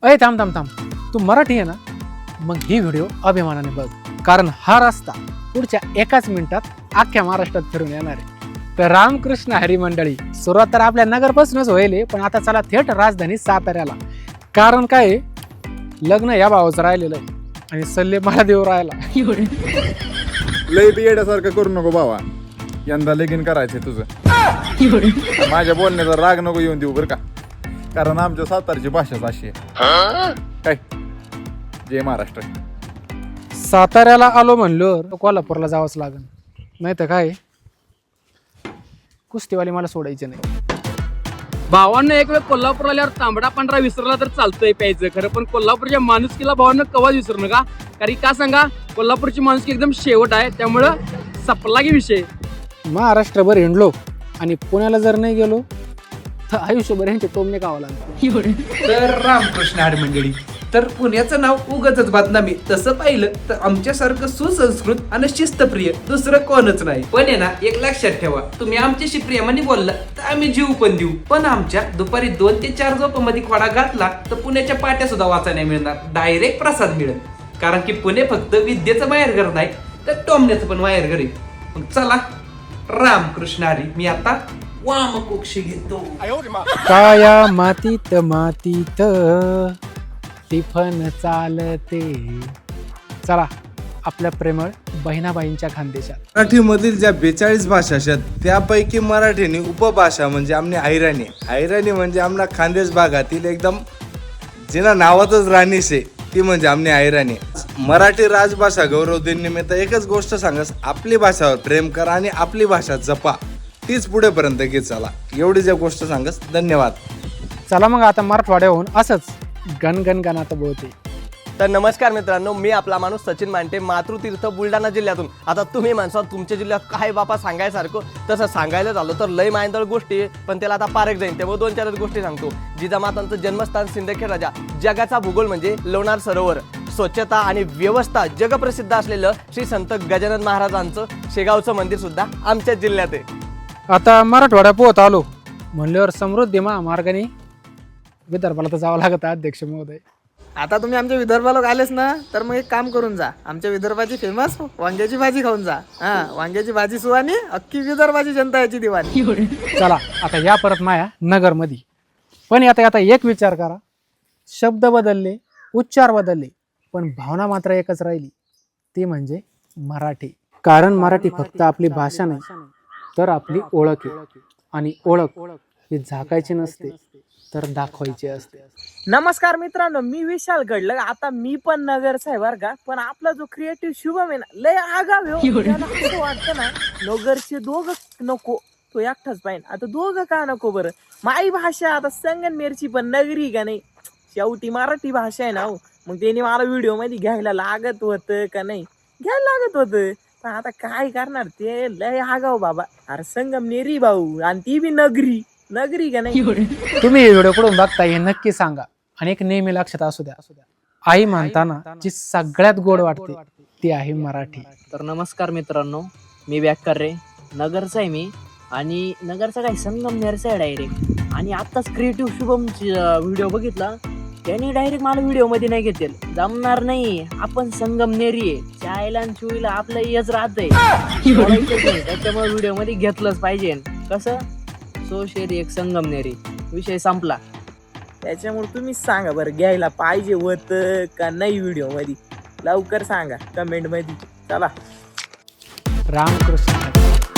अय थांब थांब थांब, तू मराठी आहे ना? मग ही व्हिडिओ अभिमानाने बघ, कारण हा रस्ता पुढच्या एकाच मिनिटात अख्ख्या महाराष्ट्रात फिरून येणार आहे. तर रामकृष्ण हरी मंडळी, सुरुवात तर आपल्या नगरपासूनच होईल, पण आता चला थेट राजधानी साताऱ्याला. कारण काय आहे, लग्न या भावाचं राहिलेलं आहे आणि सल्ले मला देऊ राहिला. लय बी येण्यासारखं करू नको भावा, यंदा लगीन करायचंय तुझं. माझ्या बोलण्याचा राग नको येऊन देऊ बरं का, कारण आमच्या सातारची भाषाच अशी आहे. काय जय महाराष्ट्र. साताऱ्याला आलो म्हणल्यावर कोल्हापूरला जावंच लागेल, नाही तर काय कुस्तीवाली मला सोडायचे नाही. भावांना एक वेळ कोल्हापूर आल्यावर तांबडा पांढरा विसरला तर चालतंय प्यायचं खरं, पण कोल्हापूरच्या माणुसकीला भावांना कवा विसरू नका. कारण का सांगा, कोल्हापूरची माणुसकी एकदम शेवट आहे, त्यामुळं सपला की विषय. महाराष्ट्रभर हिंडलो आणि पुण्याला जर नाही गेलो तर आयुष्यभर यांचे टोमणे खावं लागतं. तर रामकृष्ण हरी मंडळी, तर पुण्याचं नाव उगाचच बदनामी. तसं पाहिलं तर आमच्यासारखं सुसंस्कृत आणि शिस्तप्रिय दुसरं कोणच नाही. पण आहे ना, एक लक्षात ठेवा, तुम्ही आमच्याशी प्रेमाने बोलला तर आम्ही जीव पण देऊ, पण आमच्या दुपारी 2 ते 4 झोपामध्ये खोडा घातला तर पुण्याच्या पाट्या सुद्धा वाचायला नाही मिळणार, डायरेक्ट प्रसाद मिळेल. कारण की पुणे फक्त विद्येचं माहेरघर नाही तर टोमण्याचं पण माहेरघर आहे. मग चला, रामकृष्ण हरी. मी आता वामकुक्षी घेतो. काया मातीत मातीत टिफन चालते. चला आपल्या प्रेमळ बहिणाबाईंच्या खानदेशात. मराठीमधील ज्या 42 भाषा आहेत त्यापैकी मराठीने उपभाषा म्हणजे आमने अहिराणी. अहिराणी म्हणजे आमना खानदेश भागातील एकदम जिना नावातच राणीस आहे ती म्हणजे आमने अहिराणी. मराठी राजभाषा गौरव दिन निमित्त एकच गोष्ट सांगस, आपली भाषावर प्रेम करा आणि आपली भाषा जपा, तीच पुढेपर्यंत घेत चला. एवढी ज्या गोष्ट सांगस. धन्यवाद. चला मग आता मराठवाड्याहून असंच गणगण गाणं बोलते. तर नमस्कार मित्रांनो, मी आपला माणूस सचिन मांटे, मातृतीर्थ बुलढाणा जिल्ह्यातून. आता तुम्ही माणसा तुमच्या जिल्ह्यात काय बापा सांगायसारखं, तसं सांगायला झालं तर लय मायंदळ गोष्टी आहे, पण त्याला आता पारख जाईन, त्यामुळे 2-4 गोष्टी सांगतो. जिजामातांचं जन्मस्थान सिंदखेड राजा, जगाचा भूगोल म्हणजे लोणार सरोवर, स्वच्छता आणि व्यवस्था जगप्रसिद्ध असलेलं श्री संत गजानन महाराजांचं शेगावचं मंदिर सुद्धा आमच्याच जिल्ह्यात आहे. आता मराठवाड्या पोहत आलो म्हणल्यावर समृद्धी महामार्गाने विदर्भाला तर जावं लागत. अध्यक्ष महोदय, आता तुम्ही आमच्या विदर्भाला आलेच ना, तर मग एक काम करून जा, आमच्या विदर्भाची फेमस वांग्याची भाजी खाऊन जा. वांग्याची भाजी सुवानी, अख्खी विदर्भाची जनता याची दिवाणी. चला आता या परत माया नगर मध्ये. पण आता एक विचार करा, शब्द बदलले, उच्चार बदलले, पण भावना मात्र एकच राहिली, ती म्हणजे मराठी. कारण मराठी फक्त आपली भाषा नाही तर आपली ओळख आहे, आणि ओळख ही झाकायची नसते तर दाखवायची असते. नमस्कार मित्रांनो, मी विशाल घडलं. आता मी पण नगरचा आहे बरं का, पण आपला जो क्रिएटिव्ह शुभम आहे ना, लय आगाव आहे. त्याला असं वाटतं ना, नगरचे दोघं नको, तो एकटाच पाहिजे. आता दोघं का नको बरं? माई भाषा आता संगमनेरची पण नगरी का नाही, शेवटी मराठी भाषा आहे ना हो. मग त्यांनी मला व्हिडिओ मध्ये घ्यायला लागत होतं का नाही, घ्यायला लागत होतं, पण आता काय करणार, ते लय आगाव बाबा. अरे संगमनेरी भाऊ, आणि ती बी नगरी का नाही. तुम्ही हे व्हिडिओ कडून बघताय हे नक्की सांगा, आणि एक नेहमी लक्षात असू द्या, आई म्हणताना जी सगळ्यात गोड वाटते ती आहे मराठी. तर नमस्कार मित्रांनो, मी व्याकर रे, नगरचा आहे मी, आणि नगरचा काय संगमनेरचा आहे डायरेक्ट. आणि आत्ताच क्रिएटिव्ह शुभम व्हिडिओ बघितला, त्यांनी डायरेक्ट मला व्हिडिओ मध्ये नाही घेतले, जमणार नाही, आपण संगमनेरी आहे, चायला आणि चुईला आपलं यज राहतंय, त्याच्यामुळे व्हिडिओ मध्ये घेतलंच पाहिजे. कसं सो शेरी एक संगमनेरी, विषय संपला. त्याच्यामुळे तुम्ही सांगा बरं, घ्यायला पाहिजे होतं का नाही व्हिडिओ मध्ये, लवकर सांगा कमेंट मध्ये. चला, रामकृष्ण.